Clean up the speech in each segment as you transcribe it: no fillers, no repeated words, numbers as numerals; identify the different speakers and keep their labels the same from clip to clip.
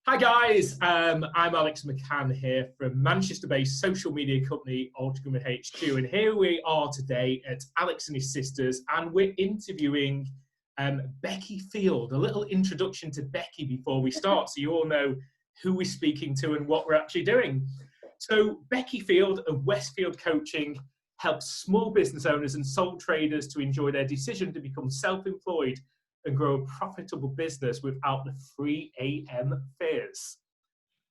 Speaker 1: Hi guys, I'm Alex McCann here from Manchester-based social media company Ultimate HQ, and here we are today at Alex and his sisters, and we're interviewing Becky Field. A little introduction to Becky before we start, so you all know who we're speaking to and what we're actually doing. So Becky Field of Westfield Coaching helps small business owners and sole traders to enjoy their decision to become self-employed and grow a profitable business without the 3 a.m. fears.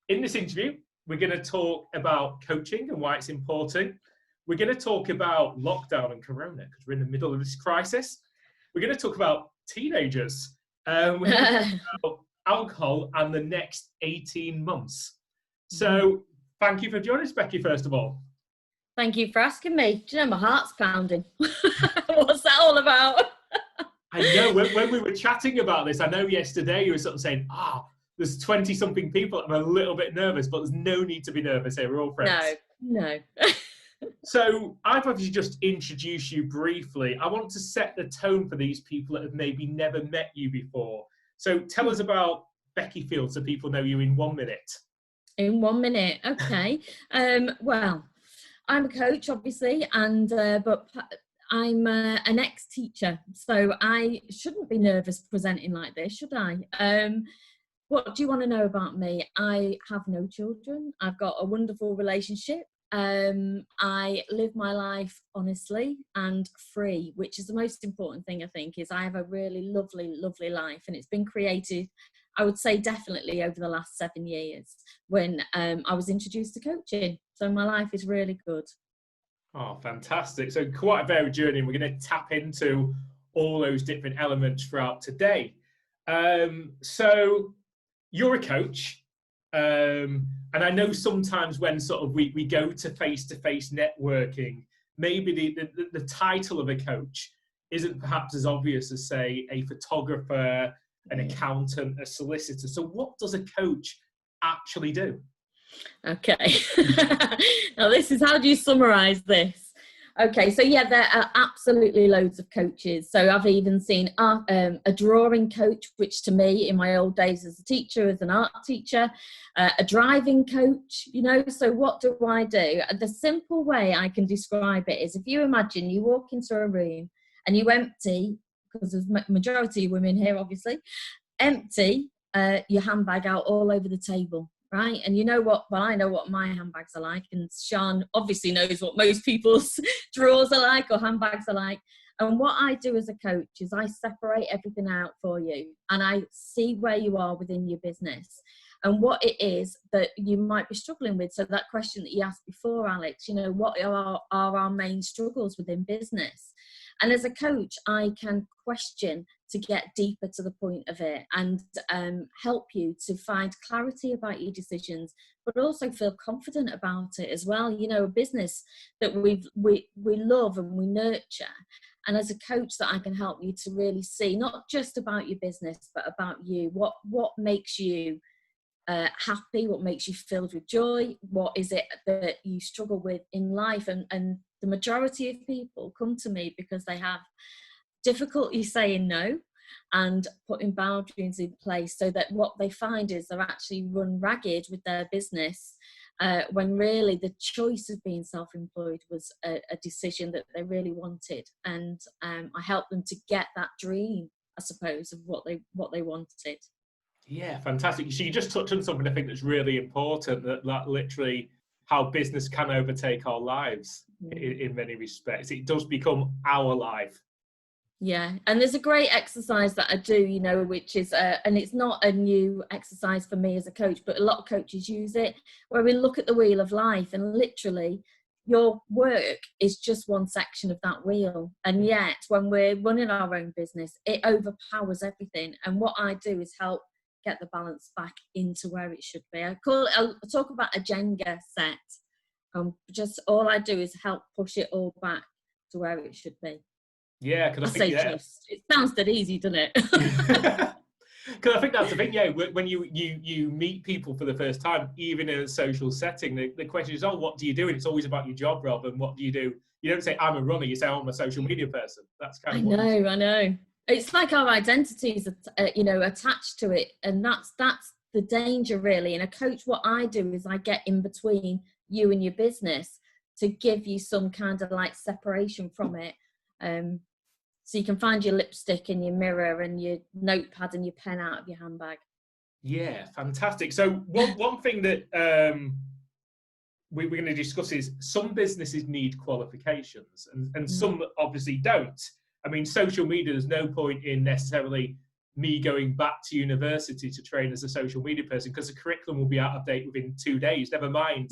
Speaker 1: In this interview, we're going to talk about coaching and why it's important. We're going to talk about lockdown and Corona because we're in the middle of this crisis. We're going to talk about teenagers. We're going to talk about alcohol and the next 18 months. So thank you for joining us, Becky, first of all.
Speaker 2: Thank you for asking me. Do you know, my heart's pounding. What's that all about?
Speaker 1: I know, when we were chatting about this, I know yesterday you were sort of saying, there's 20-something people. I'm a little bit nervous, but there's no need to be nervous here. We're all friends.
Speaker 2: No.
Speaker 1: So I've obviously just introduced you briefly. I want to set the tone for these people that have maybe never met you before. So tell us about Becky Field so people know you in 1 minute.
Speaker 2: In 1 minute, okay. Well, I'm a coach, obviously, and but I'm an ex-teacher, so I shouldn't be nervous presenting like this, should I? What do you want to know about me? I have no children. I've got a wonderful relationship. I live my life honestly and free, which is the most important thing, I think, is I have a really lovely, lovely life, and it's been created, I would say, definitely over the last 7 years when I was introduced to coaching. So my life is really good.
Speaker 1: Oh, fantastic. So quite a varied journey, and we're going to tap into all those different elements throughout today. So you're a coach, and I know sometimes when sort of we go to face-to-face networking, maybe the title of a coach isn't perhaps as obvious as, say, a photographer, an accountant, a solicitor. So what does a coach actually do?
Speaker 2: Okay. Now this is, how do you summarize this? Okay, so yeah, there are absolutely loads of coaches. So I've even seen a drawing coach, which to me in my old days as a teacher, as an art teacher, a driving coach, you know. So what do? The simple way I can describe it is, if you imagine you walk into a room and you empty, because there's majority of women here obviously, empty your handbag out all over the table. Right, and you know what? Well, I know what my handbags are like, and Sean obviously knows what most people's drawers are like or handbags are like. And what I do as a coach is I separate everything out for you, and I see where you are within your business and what it is that you might be struggling with. So that question that you asked before, Alex, you know, what are our main struggles within business? And as a coach, I can question to get deeper to the point of it and help you to find clarity about your decisions, but also feel confident about it as well. You know, a business that we love and we nurture. And as a coach, that I can help you to really see not just about your business, but about you. What makes you happy? What makes you filled with joy? What is it that you struggle with in life? And the majority of people come to me because they have difficulty saying no and putting boundaries in place, so that what they find is they're actually run ragged with their business when really the choice of being self-employed was a decision that they really wanted. And I help them to get that dream, I suppose, of what they wanted.
Speaker 1: Yeah, fantastic. So you just touched on something I think that's really important, that literally how business can overtake our lives in many respects. It does become our life.
Speaker 2: Yeah, and there's a great exercise that I do, you know, which is, and it's not a new exercise for me as a coach, but a lot of coaches use it, where we look at the wheel of life, and literally your work is just one section of that wheel. And yet when we're running our own business, it overpowers everything. And what I do is help get the balance back into where it should be. I talk about a Jenga set. Just all I do is help push it all back to where it should be.
Speaker 1: Yeah, because I think
Speaker 2: it sounds that easy, doesn't it?
Speaker 1: Because I think that's the thing. Yeah, when you meet people for the first time, even in a social setting, the question is, what do you do? And it's always about your job rather than what do you do. You don't say I'm a runner. You say I'm a social media person. That's kind of.
Speaker 2: I know. It's like our identities, attached to it, and that's the danger really. And a coach, what I do is I get in between you and your business to give you some kind of like separation from it. So you can find your lipstick and your mirror and your notepad and your pen out of your handbag.
Speaker 1: Yeah, fantastic. So one thing that we're going to discuss is some businesses need qualifications and some obviously don't. I mean, social media, there's no point in necessarily me going back to university to train as a social media person because the curriculum will be out of date within 2 days, never mind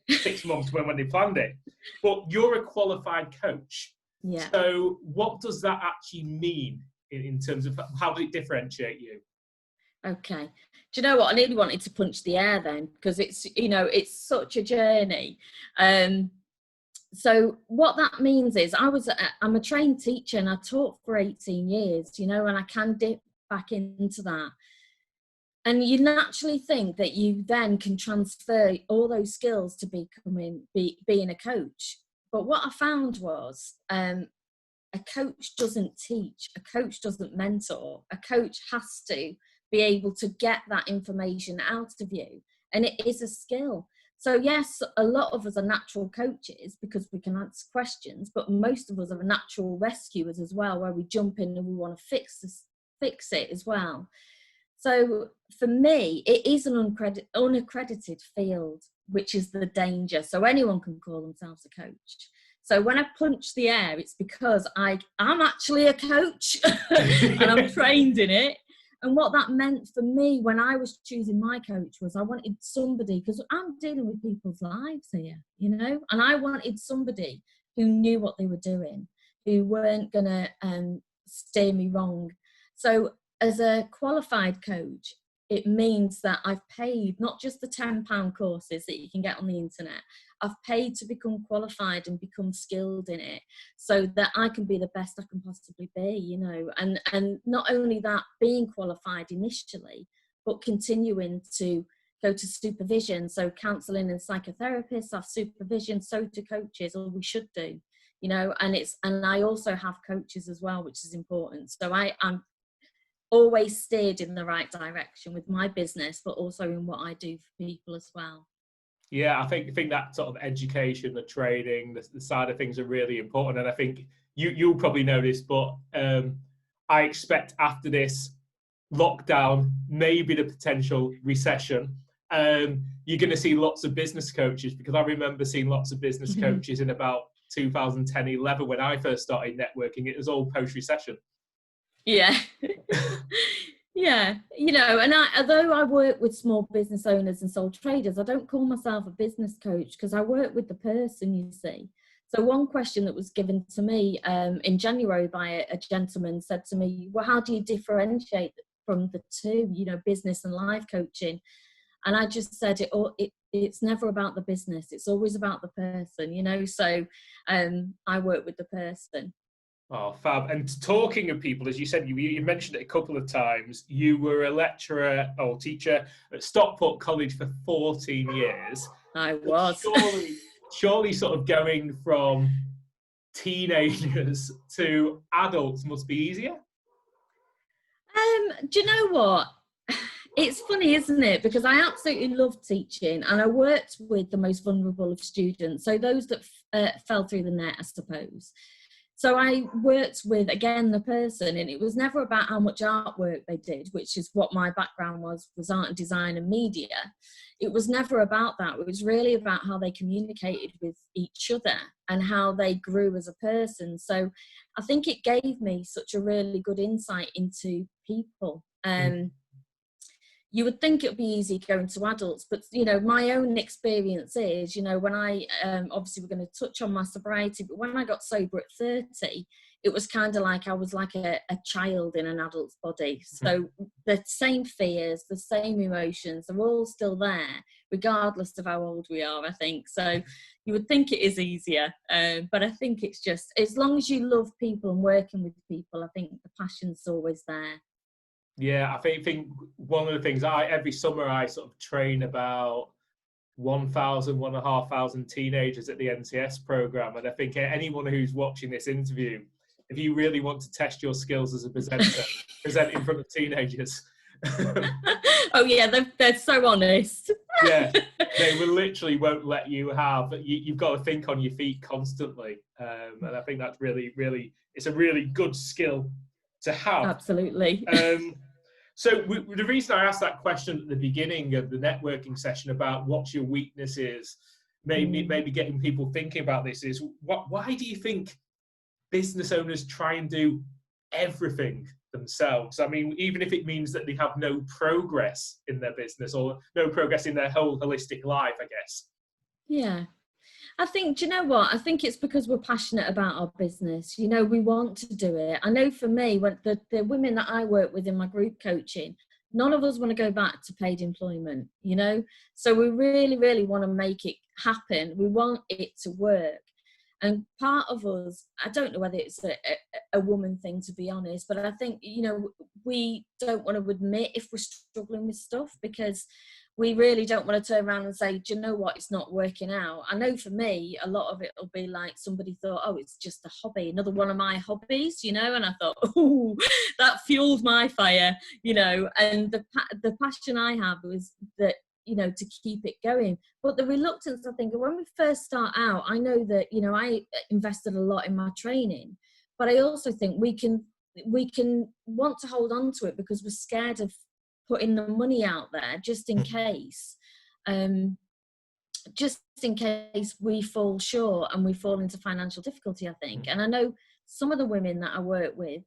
Speaker 1: 6 months when they planned it. But you're a qualified coach.
Speaker 2: Yeah.
Speaker 1: So what does that actually mean in terms of how does it differentiate you?
Speaker 2: Okay. Do you know what? I nearly wanted to punch the air then because it's, you know, it's such a journey. So what that means is I'm a trained teacher and I taught for 18 years, you know, and I can dip back into that. And you naturally think that you then can transfer all those skills to being a coach. But what I found was a coach doesn't teach, a coach doesn't mentor, a coach has to be able to get that information out of you. And it is a skill. So yes, a lot of us are natural coaches because we can answer questions, but most of us are natural rescuers as well, where we jump in and we want to fix it as well. So for me, it is an unaccredited field, which is the danger. So anyone can call themselves a coach. So when I punch the air, it's because I'm actually a coach and I'm trained in it. And what that meant for me when I was choosing my coach was I wanted somebody, because I'm dealing with people's lives here, you know, and I wanted somebody who knew what they were doing, who weren't going to steer me wrong. So as a qualified coach, it means that I've paid not just the £10 courses that you can get on the internet. I've paid to become qualified and become skilled in it so that I can be the best I can possibly be, you know, and not only that, being qualified initially, but continuing to go to supervision. So counselling and psychotherapists have supervision, so do coaches, or we should do, you know, and I also have coaches as well, which is important. So I'm always steered in the right direction with my business, but also in what I do for people as well.
Speaker 1: Yeah, I think that sort of education, the training, the side of things are really important. And I think you'll probably know this, but I expect after this lockdown, maybe the potential recession, you're going to see lots of business coaches, because I remember seeing lots of business coaches in about 2010, 11 when I first started networking. It was all post-recession.
Speaker 2: Yeah. Yeah, you know, and although I work with small business owners and sole traders, I don't call myself a business coach because I work with the person, you see. So one question that was given to me in January by a gentleman said to me, well, how do you differentiate from the two, you know, business and life coaching? And I just said it's never about the business. It's always about the person, you know, so I work with the person.
Speaker 1: Oh, fab. And talking of people, as you said, you mentioned it a couple of times, you were a lecturer or teacher at Stockport College for 14 years.
Speaker 2: I was.
Speaker 1: Surely sort of going from teenagers to adults must be easier?
Speaker 2: Do you know what? It's funny, isn't it? Because I absolutely love teaching and I worked with the most vulnerable of students. So those that fell through the net, I suppose. So I worked with, again, the person, and it was never about how much artwork they did, which is what my background was art and design and media. It was never about that. It was really about how they communicated with each other and how they grew as a person. So I think it gave me such a really good insight into people. You would think it would be easy going to adults, but, you know, my own experience is, you know, when I, obviously we're going to touch on my sobriety, but when I got sober at 30, it was kind of like I was like a child in an adult's body. So the same fears, the same emotions, they're all still there, regardless of how old we are, I think. So you would think it is easier, but I think it's just, as long as you love people and working with people, I think the passion's always there.
Speaker 1: Yeah, I think one of the things every summer I sort of train about 1,500 teenagers at the NCS program. And I think anyone who's watching this interview, if you really want to test your skills as a presenter, present in front of teenagers,
Speaker 2: Oh yeah, they're so honest.
Speaker 1: Yeah, they will literally won't let you have. You've got to think on your feet constantly, and I think that's really, really, it's a really good skill to have.
Speaker 2: Absolutely.
Speaker 1: So the reason I asked that question at the beginning of the networking session about what's your weaknesses, maybe getting people thinking about this is why do you think business owners try and do everything themselves? I mean, even if it means that they have no progress in their business or no progress in their whole holistic life, I guess.
Speaker 2: Yeah. I think, do you know what? I think it's because we're passionate about our business. You know, we want to do it. I know for me, when the women that I work with in my group coaching, none of us want to go back to paid employment, you know? So we really, really want to make it happen. We want it to work. And part of us, I don't know whether it's a woman thing, to be honest, but I think, you know, we don't want to admit if we're struggling with stuff, because we really don't want to turn around and say, do you know what, it's not working out. I know for me, a lot of it will be like somebody thought, oh, it's just a hobby, another one of my hobbies, you know, and I thought, oh, that fueled my fire, you know, and the passion I have was that, you know, to keep it going. But the reluctance, I think, when we first start out, I know that, you know, I invested a lot in my training, but I also think we can want to hold on to it because we're scared of putting the money out there just in case we fall short and we fall into financial difficulty, I think. And I know some of the women that I work with,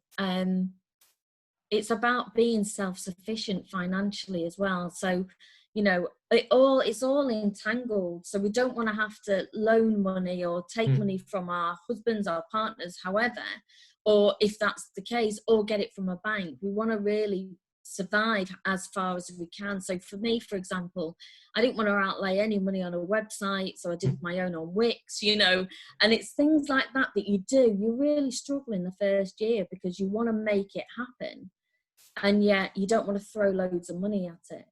Speaker 2: it's about being self-sufficient financially as well. So, you know, it's all entangled. So we don't want to have to loan money or take money from our husbands, our partners, however, or if that's the case, or get it from a bank. We want to really survive as far as we can. So for me, for example, I didn't want to outlay any money on a website, so I did my own on Wix, you know, and it's things like that you do. You really struggle in the first year because you want to make it happen, and yet you don't want to throw loads of money at it.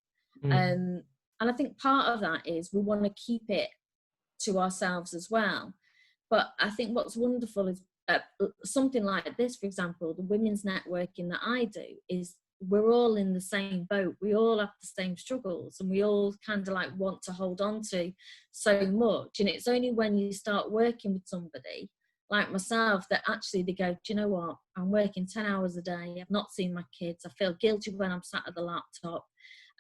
Speaker 2: And I think part of that is we want to keep it to ourselves as well. But I think what's wonderful is something like this, for example, the women's networking that I do, is we're all in the same boat. We all have the same struggles, and we all kind of like want to hold on to so much. And it's only when you start working with somebody like myself that actually they go, do you know what? I'm working 10 hours a day. I've not seen my kids. I feel guilty when I'm sat at the laptop.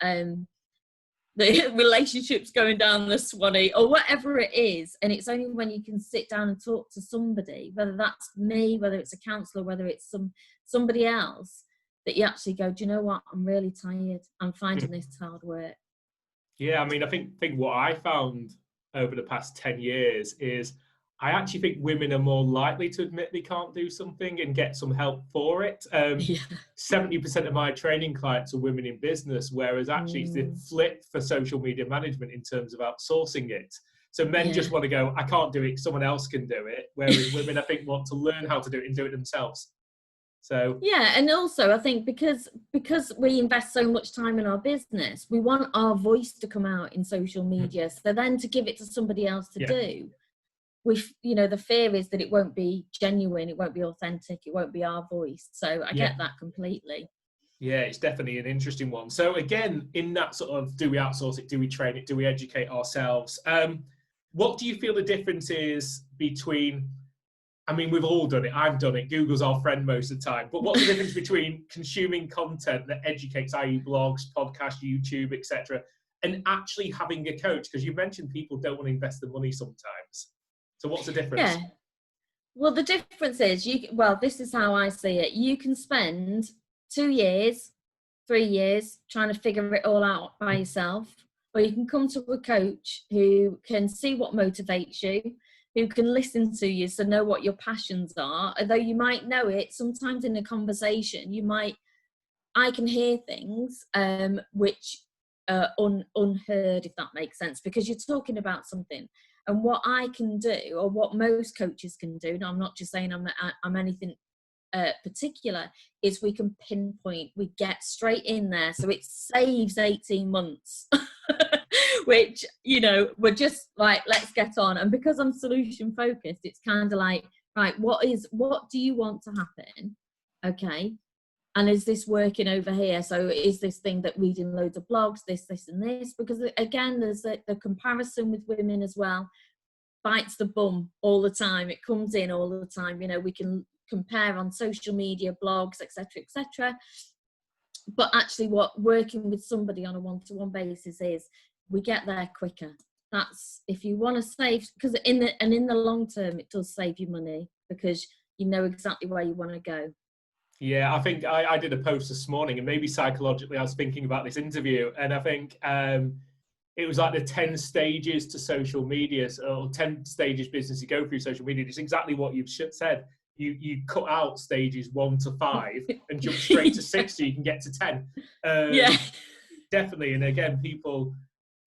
Speaker 2: The relationship's going down the swanny or whatever it is. And it's only when you can sit down and talk to somebody, whether that's me, whether it's a counsellor, whether it's somebody else, that you actually go, do you know what? I'm really tired. I'm finding this hard work.
Speaker 1: Yeah, I mean, I think what I found over the past 10 years is I actually think women are more likely to admit they can't do something and get some help for it. 70% of my training clients are women in business, whereas actually it's the flip for social media management in terms of outsourcing it. So men just want to go, I can't do it, someone else can do it. Whereas women, I think, want to learn how to do it and do it themselves. So
Speaker 2: yeah, and also I think because we invest so much time in our business, we want our voice to come out in social media. So then to give it to somebody else to do, you know, the fear is that it won't be genuine, it won't be authentic, it won't be our voice. So I get that completely.
Speaker 1: Yeah, it's definitely an interesting one. So again, in that sort of, do we outsource it, do we train it, do we educate ourselves? What do you feel the difference is between, I mean, we've all done it, I've done it, Google's our friend most of the time, but what's the difference between consuming content that educates, i.e. blogs, podcasts, YouTube, etc., and actually having a coach? Because you mentioned people don't want to invest the money sometimes. So what's the difference?
Speaker 2: Yeah. Well, the difference is, this is how I see it. You can spend 2 years, 3 years trying to figure it all out by yourself, or you can come to a coach who can see what motivates you, who can listen to you, so know what your passions are. Although you might know it, sometimes in a conversation, I can hear things which are unheard, if that makes sense, because you're talking about something. And what I can do, or what most coaches can do, and I'm not just saying I'm anything particular, is we can pinpoint, we get straight in there. So it saves 18 months, which, you know, we're just like, let's get on. And because I'm solution focused, it's kind of like, right, what do you want to happen? Okay. and is this working over here? So is this thing that reading loads of blogs, this and this? Because again, there's the comparison with women as well, bites the bum all the time. It comes in all the time. You know, we can compare on social media, blogs, etc. But actually what working with somebody on a one-to-one basis is, we get there quicker. That's, if you want to save, because in the long term it does save you money, because you know exactly where you want to go.
Speaker 1: Yeah, I think I did a post this morning, and maybe psychologically I was thinking about this interview, and I think it was like the 10 stages to social media, or 10 stages business you go through social media. It's exactly what you've said. You cut out stages 1 to 5 and jump straight to 6 so you can get to 10.
Speaker 2: Yeah.
Speaker 1: Definitely. And again, people,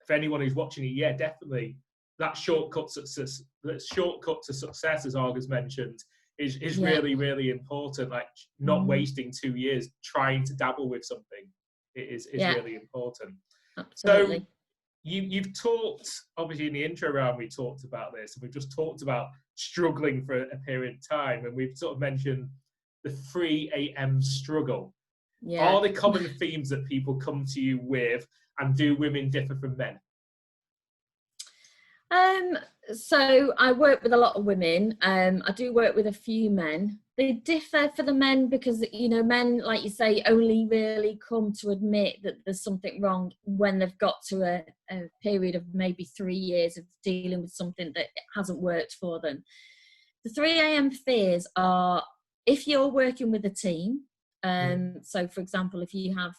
Speaker 1: for anyone who's watching it, yeah, definitely, that shortcut to success, as Arga's mentioned, is really, really important. Like, not wasting 2 years trying to dabble with something is really important.
Speaker 2: Absolutely.
Speaker 1: So you've talked, obviously in the intro round we talked about this, and we've just talked about struggling for a period of time, and we've sort of mentioned the 3 a.m. struggle.
Speaker 2: Yeah.
Speaker 1: Are there common themes that people come to you with, and do women differ from men?
Speaker 2: So I work with a lot of women. I do work with a few men. They differ for the men because, you know, men, like you say, only really come to admit that there's something wrong when they've got to a period of maybe 3 years of dealing with something that hasn't worked for them. The 3 a.m. fears are, if you're working with a team, so for example, if you have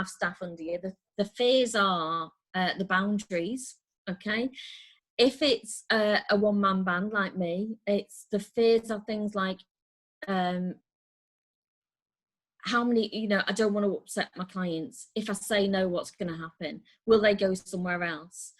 Speaker 2: staff under you, the fears are the boundaries. Okay. If it's a one-man band like me, it's the fears of things like how many, you know, I don't want to upset my clients. If I say no, what's going to happen? Will they go somewhere else?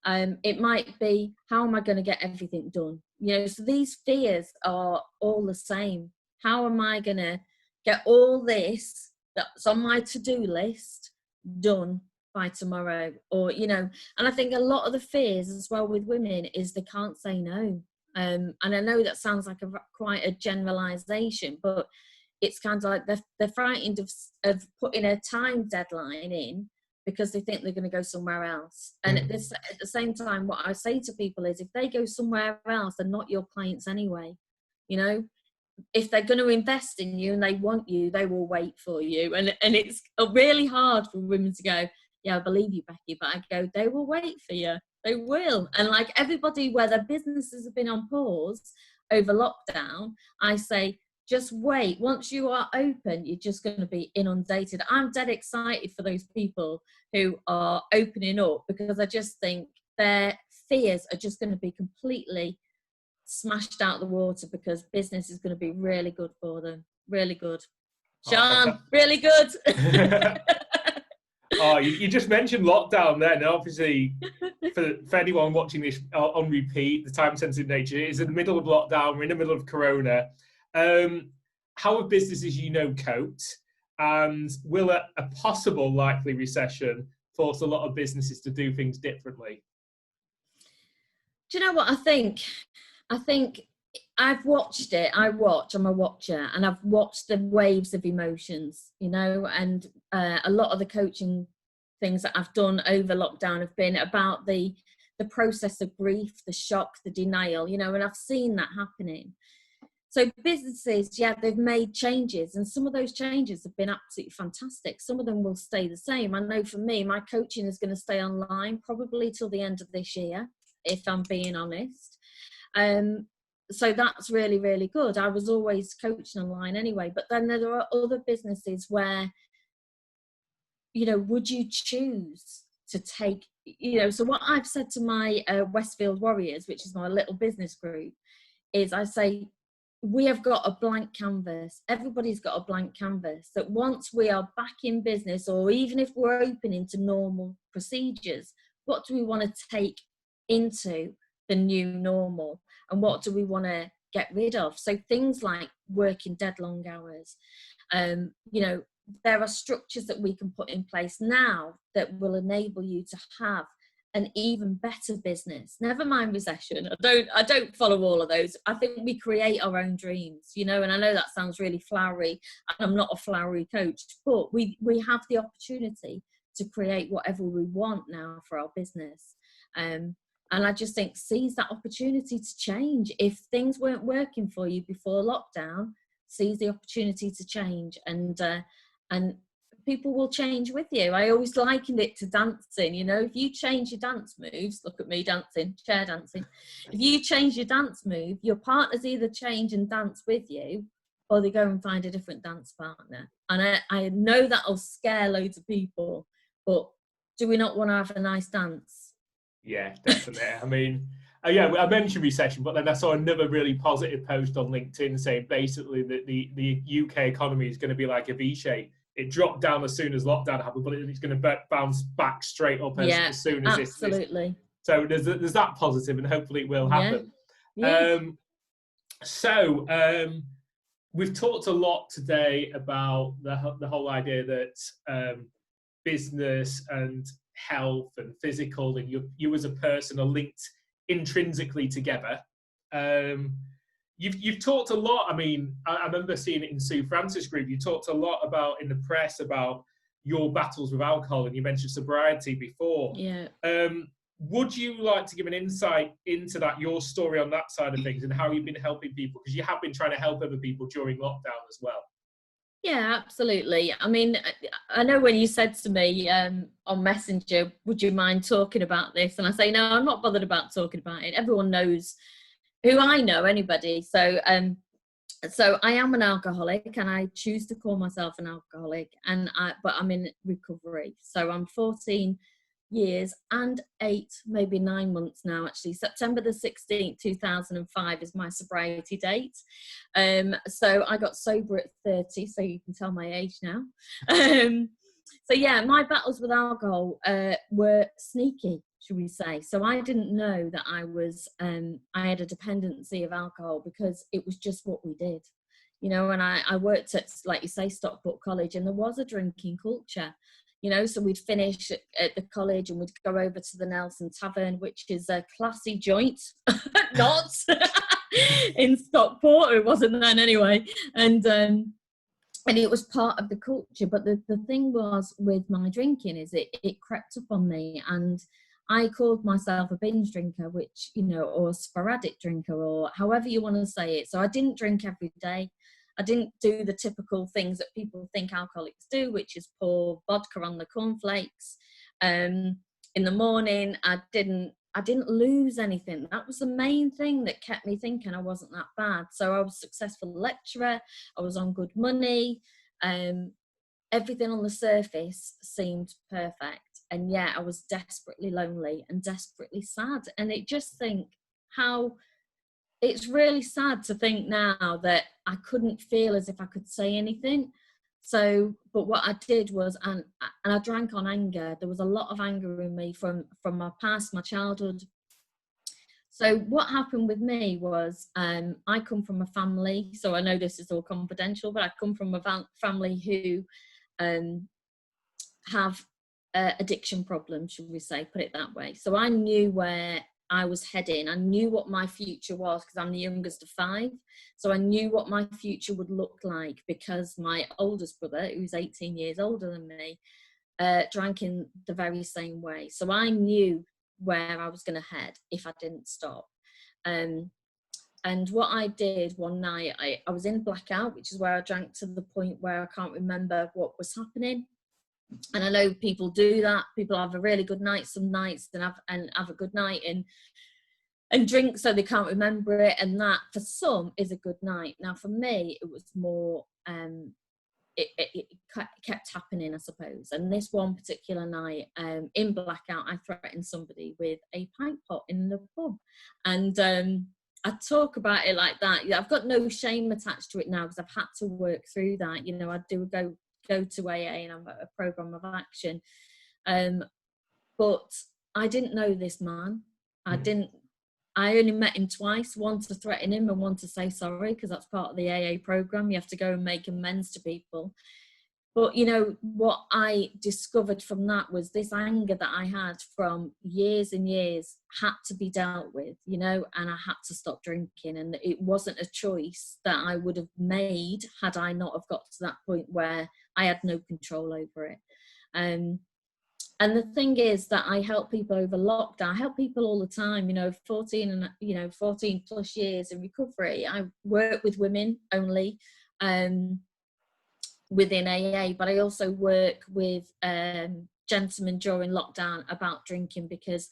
Speaker 2: It might be, how am I going to get everything done? You know, so these fears are all the same. How am I going to get all this that's on my to-do list done by tomorrow? Or, you know, and I think a lot of the fears as well with women is they can't say no. And I know that sounds like quite a generalization, but it's kind of like they're frightened of putting a time deadline in because they think they're going to go somewhere else. And at the same time, what I say to people is, if they go somewhere else, they're not your clients anyway. You know, if they're going to invest in you and they want you, they will wait for you. And it's really hard for women to go, yeah, I believe you, Becky, but I go, they will wait for you. They will. And like everybody, where their businesses have been on pause over lockdown, I say, just wait. Once you are open, you're just going to be inundated. I'm dead excited for those people who are opening up, because I just think their fears are just going to be completely smashed out the water, because business is going to be really good for them. Really good. Sean, really good.
Speaker 1: Oh, you just mentioned lockdown there, and obviously for anyone watching this on repeat, the time-sensitive nature is in the middle of lockdown. We're in the middle of Corona. How have businesses you know coped, and will a possible likely recession force a lot of businesses to do things differently?
Speaker 2: Do you know what I think? I think I've watched it. I'm a watcher, and I've watched the waves of emotions, you know, and a lot of the coaching things that I've done over lockdown have been about the process of grief, the shock, the denial, you know, and I've seen that happening. So businesses, yeah, they've made changes, and some of those changes have been absolutely fantastic. Some of them will stay the same. I know for me, my coaching is going to stay online probably till the end of this year, if I'm being honest. So that's really, really good. I was always coaching online anyway, but then there are other businesses where, you know, would you choose to take, you know, so what I've said to my Westfield Warriors, which is my little business group, is I say, we have got a blank canvas. Everybody's got a blank canvas, that once we are back in business, or even if we're opening to normal procedures, what do we want to take into the new normal, and what do we want to get rid of? So things like working dead long hours, you know, there are structures that we can put in place now that will enable you to have an even better business. Never mind recession. I don't follow all of those. I think we create our own dreams, you know, and I know that sounds really flowery, and I'm not a flowery coach, but we have the opportunity to create whatever we want now for our business. And I just think seize that opportunity to change. If things weren't working for you before lockdown, seize the opportunity to change, and people will change with you. I always likened it to dancing. You know, if you change your dance moves, look at me dancing, chair dancing. If you change your dance move, your partners either change and dance with you, or they go and find a different dance partner. And I know that'll scare loads of people, but do we not want to have a nice dance?
Speaker 1: Yeah, definitely. I mean, yeah, I mentioned recession, but then I saw another really positive post on LinkedIn saying basically that the UK economy is going to be like a V shape. It dropped down as soon as lockdown happened, but it's going to bounce back straight up as soon as
Speaker 2: absolutely.
Speaker 1: So there's that positive, and hopefully it will happen.
Speaker 2: Yeah.
Speaker 1: We've talked a lot today about the whole idea that business and health and physical and you as a person are linked intrinsically together. You've talked a lot. I mean, I remember seeing it in Sue Francis' group. You talked a lot about in the press about your battles with alcohol, and you mentioned sobriety before.
Speaker 2: Yeah.
Speaker 1: Would you like to give an insight into that, your story on that side of things, and how you've been helping people? Because you have been trying to help other people during lockdown as well.
Speaker 2: Yeah, absolutely. I mean, I know when you said to me on Messenger, would you mind talking about this? And I say, no, I'm not bothered about talking about it. Everyone knows who I know, anybody. So I am an alcoholic, and I choose to call myself an alcoholic, but I'm in recovery. So I'm 14 years and 9 months now, actually. September the 16th 2005 is my sobriety date. So I got sober at 30, so you can tell my age now. So yeah, my battles with alcohol were sneaky, should we say. So I didn't know that I had a dependency of alcohol, because it was just what we did, you know. And I worked at, like you say, Stockport College, and there was a drinking culture. You know, so we'd finish at the college and we'd go over to the Nelson Tavern, which is a classy joint, not in Stockport. It wasn't then anyway. And it was part of the culture. But the thing was with my drinking is it crept up on me, and I called myself a binge drinker, which, you know, or a sporadic drinker, or however you want to say it. So I didn't drink every day. I didn't do the typical things that people think alcoholics do, which is pour vodka on the cornflakes. In the morning, I didn't lose anything. That was the main thing that kept me thinking I wasn't that bad. So I was a successful lecturer. I was on good money. Everything on the surface seemed perfect. And yet I was desperately lonely and desperately sad. And it just think how... It's really sad to think now that I couldn't feel as if I could say anything. So, but what I did was, and I drank on anger. There was a lot of anger in me from my past, my childhood. So what happened with me was, I come from a family, so I know this is all confidential, but I come from a family who have addiction problems, should we say, put it that way. So I knew where I was heading. I knew what my future was, because I'm the youngest of 5. So I knew what my future would look like, because my oldest brother, who's 18 years older than me, drank in the very same way. So I knew where I was going to head if I didn't stop. And what I did one night, I was in blackout, which is where I drank to the point where I can't remember what was happening. And I know people do that. People have a really good night some nights and have a good night and drink so they can't remember it. And that, for some, is a good night. Now, for me, it was more, it kept happening, I suppose. And this one particular night, in blackout, I threatened somebody with a pint pot in the pub. And I talk about it like that. I've got no shame attached to it now, because I've had to work through that. You know, I do go to AA and I'm at a program of action. But I didn't know this man. I only met him twice, one to threaten him and one to say sorry, because that's part of the AA program. You have to go and make amends to people. But, you know, what I discovered from that was this anger that I had from years and years had to be dealt with, you know, and I had to stop drinking. And it wasn't a choice that I would have made had I not have got to that point where I had no control over it. And the thing is that I help people over lockdown. I help people all the time, you know, 14 plus years in recovery. I work with women only, within AA, but I also work with gentlemen during lockdown about drinking, because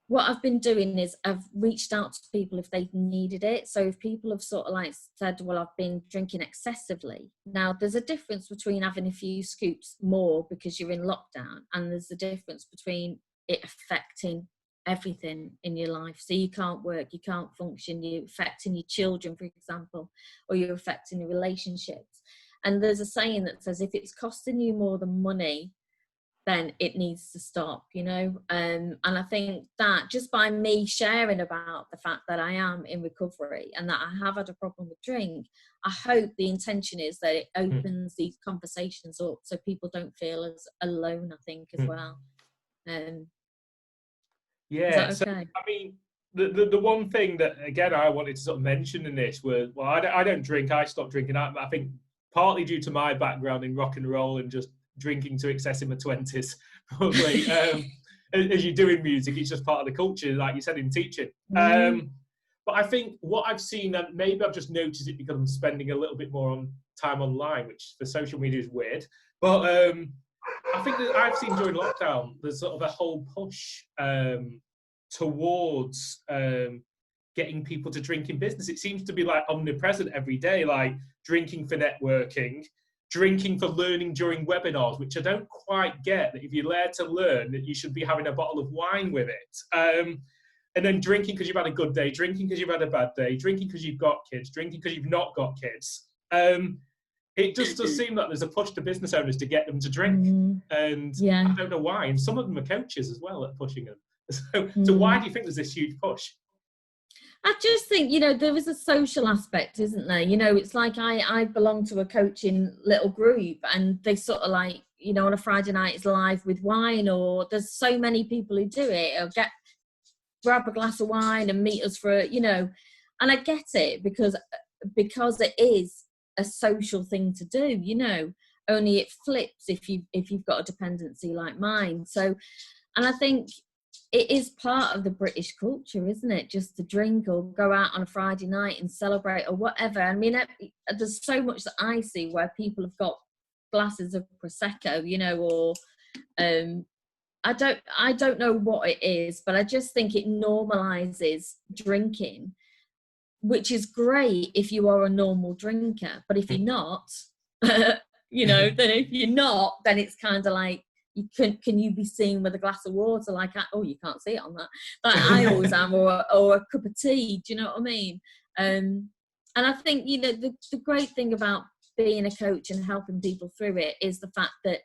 Speaker 2: what I've been doing is I've reached out to people if they needed it. So if people have sort of like said, well, I've been drinking excessively. Now, there's a difference between having a few scoops more because you're in lockdown, and there's a difference between it affecting everything in your life. So you can't work, you can't function, you're affecting your children, for example, or you're affecting your relationships. And there's a saying that says, if it's costing you more than money, then it needs to stop, you know. And I think that just by me sharing about the fact that I am in recovery and that I have had a problem with drink, I hope the intention is that it opens these conversations up so people don't feel as alone, I think, as well.
Speaker 1: Yeah,
Speaker 2: is that okay?
Speaker 1: So I mean, the one thing that, again, I wanted to sort of mention in this was, well, I don't drink. I stopped drinking. I think partly due to my background in rock and roll and just drinking to excess in my 20s, probably. As you do in music, it's just part of the culture, like you said, in teaching. But I think what I've seen, and maybe I've just noticed it because I'm spending a little bit more on time online, which for social media is weird. But I think that I've seen during lockdown, there's sort of a whole push towards getting people to drink in business. It seems to be like omnipresent every day, like drinking for networking, drinking for learning during webinars, which I don't quite get, that if you're there to learn, that you should be having a bottle of wine with it. And then drinking because you've had a good day, drinking because you've had a bad day, drinking because you've got kids, drinking because you've not got kids. It just does seem that there's a push to business owners to get them to drink. And I don't know why. And some of them are coaches as well at pushing them. So why do you think there's this huge push?
Speaker 2: I just think, you know, there is a social aspect, isn't there? You know, it's like I belong to a coaching little group, and they sort of like, you know, on a Friday night it's live with wine, or there's so many people who do it, or grab a glass of wine and meet us for, you know, and I get it because it is a social thing to do, you know, only it flips if you've got a dependency like mine. So, and I think it is part of the British culture, isn't it? Just to drink or go out on a Friday night and celebrate or whatever. I mean, there's so much that I see where people have got glasses of Prosecco, you know, or I don't know what it is, but I just think it normalizes drinking, which is great if you are a normal drinker. But if you're not, you know, then if you're not, then it's kind of like, can you be seen with a glass of water? Like, oh, you can't see it on that. Like I always am, or a cup of tea. Do you know what I mean? And I think, you know, the great thing about being a coach and helping people through it is the fact that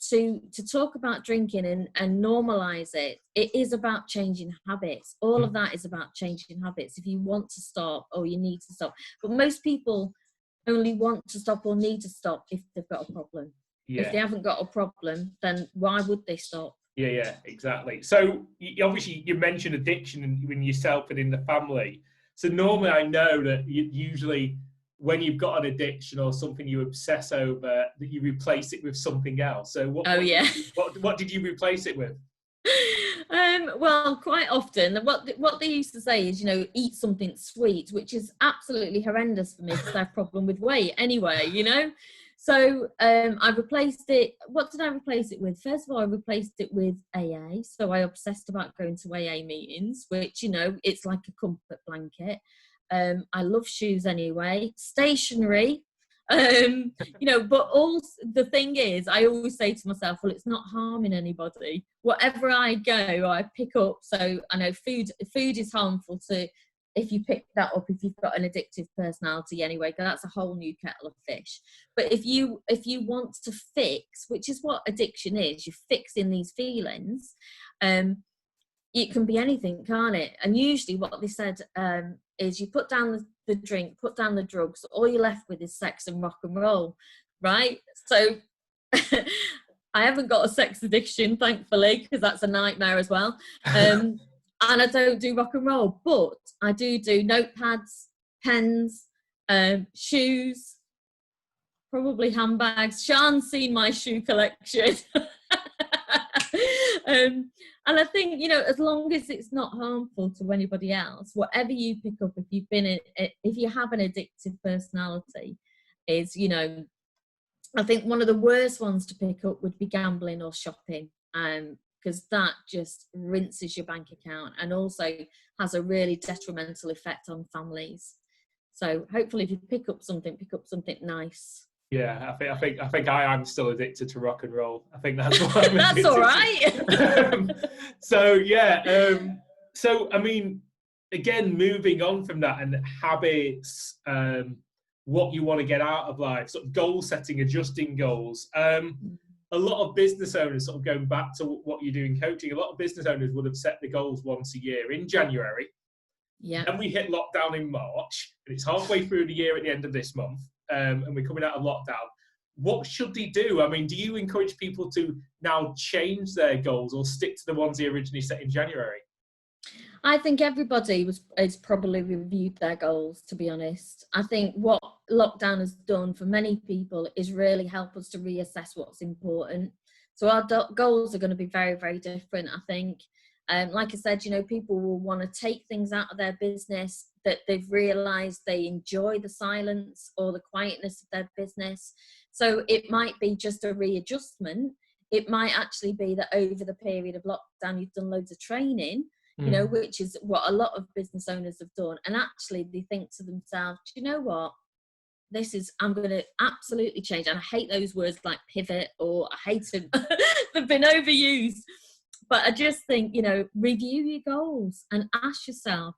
Speaker 2: to talk about drinking and normalize it, it is about changing habits. All of that is about changing habits. If you want to stop, or you need to stop. But most people only want to stop or need to stop if they've got a problem. If they haven't got a problem, then why would they stop?
Speaker 1: Yeah, exactly. So obviously you mentioned addiction in yourself and in the family. So normally I know that usually when you've got an addiction or something you obsess over, that you replace it with something else. So what did you replace it with?
Speaker 2: Well, quite often what they used to say is, you know, eat something sweet, which is absolutely horrendous for me because I have a problem with weight anyway, you know. So I replaced it. What did I replace it with? First of all, I replaced it with AA. So I obsessed about going to AA meetings, which, you know, it's like a comfort blanket. I love shoes anyway. Stationery. You know, but also the thing is, I always say to myself, well, it's not harming anybody. Whatever I go, I pick up. So I know food is harmful to, if you pick that up, if you've got an addictive personality anyway, because that's a whole new kettle of fish. But if you want to fix, which is what addiction is, you're fixing these feelings, it can be anything, can't it? And usually what they said is you put down the drink, put down the drugs, all you're left with is sex and rock and roll, right? So I haven't got a sex addiction, thankfully, because that's a nightmare as well. And I don't do rock and roll, but I do notepads, pens, shoes, probably handbags. Sean's seen my shoe collection. And I think, you know, as long as it's not harmful to anybody else, whatever you pick up, if you have an addictive personality, is, you know, I think one of the worst ones to pick up would be gambling or shopping, because that just rinses your bank account and also has a really detrimental effect on families. So hopefully if you pick up something nice.
Speaker 1: Yeah, I think I am still addicted to rock and roll. I think that's what I'm
Speaker 2: That's all right.
Speaker 1: So I mean, again, moving on from that and habits, what you want to get out of life, sort of goal setting, adjusting goals. A lot of business owners, sort of going back to what you do in coaching, a lot of business owners would have set the goals once a year in January.
Speaker 2: Yeah.
Speaker 1: And we hit lockdown in March, and it's halfway through the year at the end of this month, and we're coming out of lockdown. What should they do? I mean, do you encourage people to now change their goals or stick to the ones they originally set in January?
Speaker 2: I think everybody has probably reviewed their goals, to be honest. I think what lockdown has done for many people is really help us to reassess what's important. So our goals are going to be very, very different, I think. Like I said, you know, people will want to take things out of their business that they've realised they enjoy the silence or the quietness of their business. So it might be just a readjustment. It might actually be that over the period of lockdown, you've done loads of training, you know, which is what a lot of business owners have done. And actually they think to themselves, you know what, I'm going to absolutely change. And I hate those words like pivot, or I hate them. They've been overused. But I just think, you know, review your goals and ask yourself,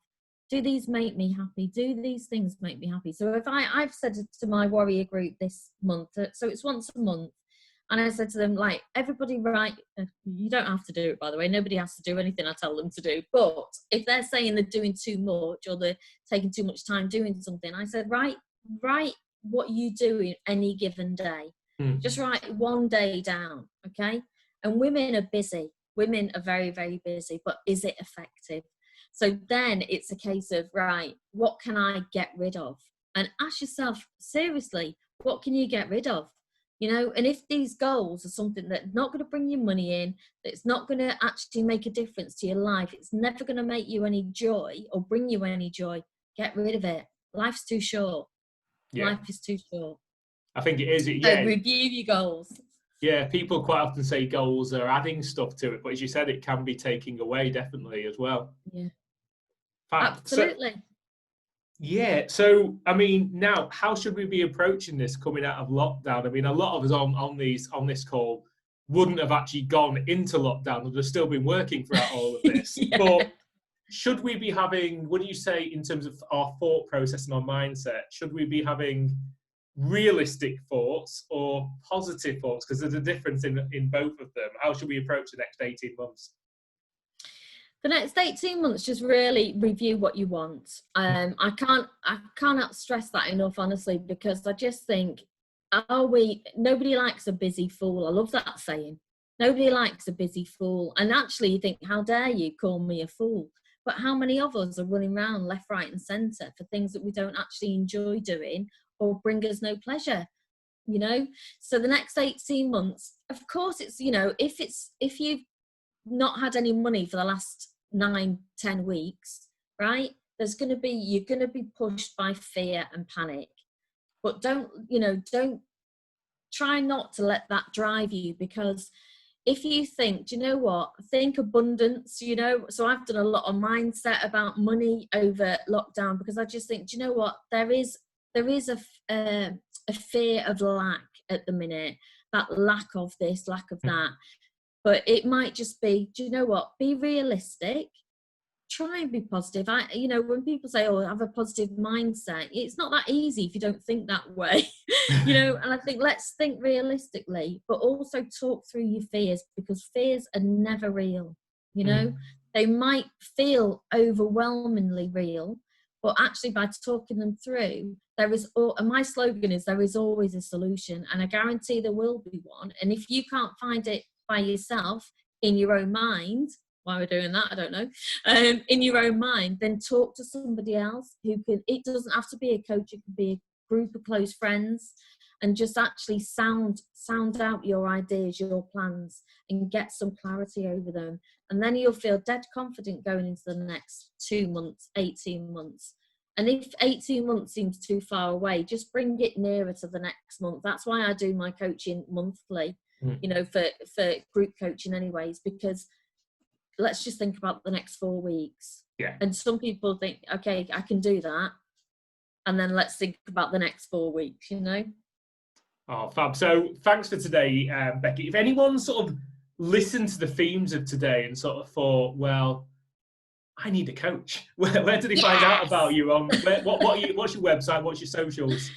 Speaker 2: do these make me happy? Do these things make me happy? So if I've said it to my warrior group this month, so it's once a month, and I said to them, like, everybody write, you don't have to do it, by the way, nobody has to do anything I tell them to do, but if they're saying they're doing too much or they're taking too much time doing something, I said, write what you do in any given day. Just write one day down, okay? And women are busy. Women are very, very busy, but is it effective? So then it's a case of, right, what can I get rid of? And ask yourself, seriously, what can you get rid of? You know, and if these goals are something that's not going to bring you money in, that's not going to actually make a difference to your life, it's never going to make you any joy or bring you any joy, get rid of it. Life's too short. Yeah. Life is too short.
Speaker 1: I think it is. Yeah.
Speaker 2: So review your goals.
Speaker 1: Yeah, people quite often say goals are adding stuff to it, but as you said, it can be taking away definitely as well.
Speaker 2: Yeah.
Speaker 1: Absolutely. So I mean, now how should we be approaching this coming out of lockdown? I mean, a lot of us on this call wouldn't have actually gone into lockdown, would have still been working throughout all of this. Yeah. But should we be having, what do you say in terms of our thought process and our mindset? Should we be having realistic thoughts or positive thoughts? Because there's a difference in both of them. How should we approach the next 18 months?
Speaker 2: The next 18 months, just really review what you want. I cannot stress that enough, honestly, because I just think, nobody likes a busy fool. I love that saying. Nobody likes a busy fool. And actually you think, how dare you call me a fool? But how many of us are running around left, right and centre for things that we don't actually enjoy doing or bring us no pleasure, you know? So the next 18 months, of course, it's, you know, if you've not had any money for the last 9-10 weeks, right, you're going to be pushed by fear and panic. But don't try not to let that drive you, because if you think, do you know what, think abundance, you know, so I've done a lot of mindset about money over lockdown, because I just think, do you know what, there is a fear of lack at the minute, that lack of this, lack of that. But it might just be, do you know what, be realistic, try and be positive. When people say, oh, have a positive mindset, it's not that easy if you don't think that way, you know, and I think let's think realistically, but also talk through your fears, because fears are never real, you know. They might feel overwhelmingly real, but actually by talking them through, and my slogan is there is always a solution, and I guarantee there will be one. And if you can't find it by yourself in your own mind, why we're doing that, I don't know, in your own mind, then talk to somebody else who can. It doesn't have to be a coach, it could be a group of close friends, and just actually sound out your ideas, your plans, and get some clarity over them. And then you'll feel dead confident going into the next 2 months, 18 months. And if 18 months seems too far away, just bring it nearer to the next month. That's why I do my coaching monthly, you know, for group coaching anyways, because let's just think about the next 4 weeks.
Speaker 1: Yeah.
Speaker 2: And some people think, okay, I can do that. And then let's think about the next 4 weeks, you know?
Speaker 1: Oh, fab. So thanks for today, Becky. If anyone sort of listened to the themes of today and sort of thought, well, I need a coach, where did he find out about you? What's your website? What's your socials?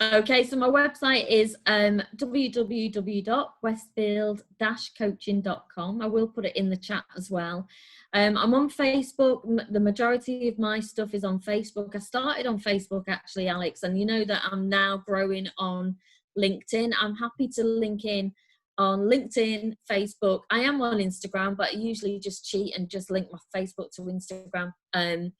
Speaker 2: Okay, so my website is www.westfield-coaching.com. I will put it in the chat as well. I'm on Facebook. The majority of my stuff is on Facebook. I started on Facebook actually, Alex, and you know that I'm now growing on LinkedIn. I'm happy to link in on LinkedIn, Facebook. I am on Instagram, but I usually just cheat and just link my Facebook to Instagram. I'm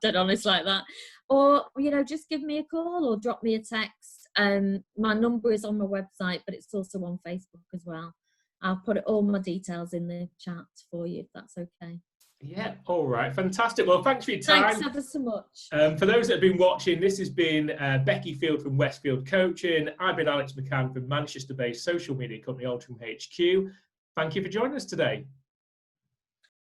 Speaker 2: dead honest like that. Or, you know, just give me a call or drop me a text. My number is on my website, but it's also on Facebook as well. I'll put all my details in the chat for you, if that's okay.
Speaker 1: Yeah, all right, fantastic. Well, thanks for your time.
Speaker 2: Thanks ever so much.
Speaker 1: For those that have been watching, this has been Becky Field from Westfield Coaching. I've been Alex McCann from Manchester-based social media company Outsourcing HQ. Thank you for joining us today.